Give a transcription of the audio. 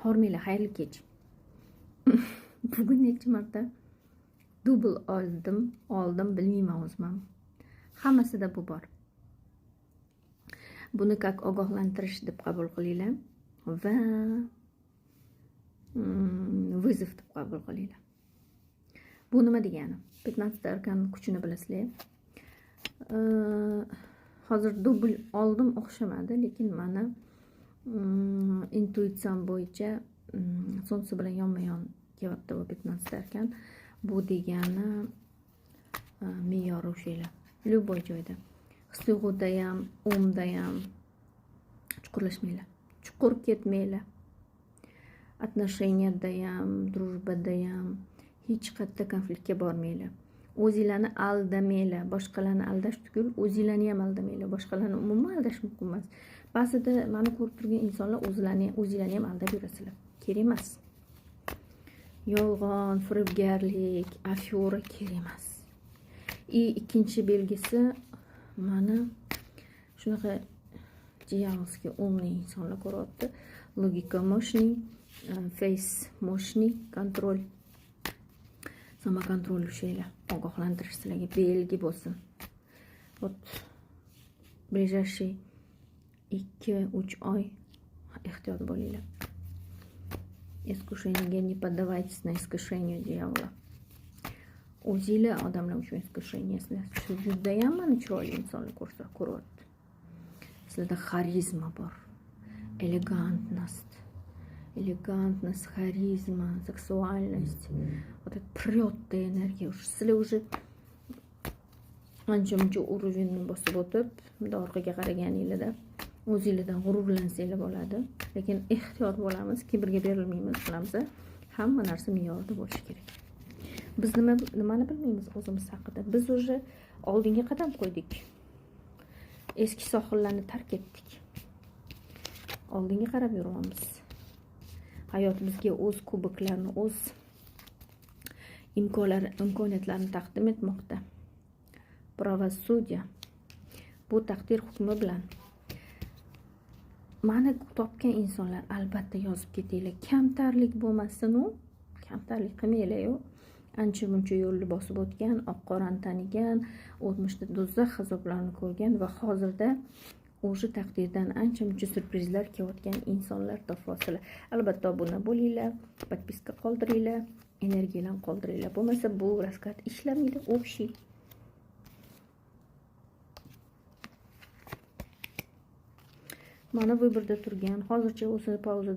Hormanglar, xayrli kech. Bugun necha marta dubl oldim bilmayman o'zim. Hammasida bu bor. Buni как ogohlantirish deb qabul qilinglar va vызов deb qabul qilinglar. Bu nima degani? 15 arkan kuchini bilasizlar. Hozir dubl oldim o'xshamadi, lekin mana intuitsiyam bo'yicha Solnце bilan yonma-yon kelyapti bu 15 arkan. Bu degani me'yor o'shaylar. Любой joyda. His-tuyg'uda ham, o'mda ham chuqurlashmanglar. Chuqur ketmanglar. Отношенияda ham, дружбада ham hech qayerda konfliktga bormanglar. O'zinglarni aldamanglar. Boshqalarni aldash tugul, o'zinglarni ham aldamanglar. Boshqalarni umuman aldash mumkin emas. Ba'zida meni ko'rib turgan insonlar o'zinglarni ham aldab yurasizlar. Kerak emas. Yolg'on, firibgarlik, afyora kerak emas. Ikkinchi belgisi mana shunaqa diyalogga umli insonlar ko'ryapti. Logika moshni, face moshni, kontrol, samokontrol o'shaylar. Ogohlantirish sizlarga belgi bo'lsin. Вот ближайший 2-3 oy ehtiyot bo'linglar. Искушениyaga не поддавайтесь на искушение дьявола. O'zinglar odamlar uchun искушениясizlar. Shu juda ham mana chiroyli insonlar ko'ryapti. Sizlarda xarizma bor. Элегантность, харизма, сексуальность. Вот это прётная энергия. Sizlar уже ancha-muncha уровеньni bosib o'tib, orqaga qaraganinglarda o'zingizdan g'ururlansanglar bo'ladi. Lekin ehtiyot bo'lamiz, kibrga berilmaymiz, bilamiz. Hamma narsa me'yorida bo'lishi kerak. Biz nimani bilmaymiz o'zimiz haqida. Biz уже oldinga qadam qo'ydik. Eski sohillarni tark etdik. Oldinga qarab yuryapmiz. Hayot bizga o'z kuboklarini, o'z imkoniyatlarini taqdim etmoqda. Pravosudya bu taqdir hukmi bilan mani topgan insonlar albatta yozib ketinglar. Kamtarlik bo'lmasin-u, kamtarlik qilmanglar-yu. Ancha-muncha yo'lni bosib o'tgan, oq-qorani tanigan, o'tmishda do'zax azoblarini ko'rgan va hozirda o'sha taqdirdan ancha-muncha surprizlar kelayotgan insonlar topasizlar. Albatta obuna bo'linglar, podpiska qoldiringlar, energiyalarni qoldiringlar. Bo'lmasa bu raskat ishlamaydi, общий. Mana bu yerda turgan, hozircha o'sini pauza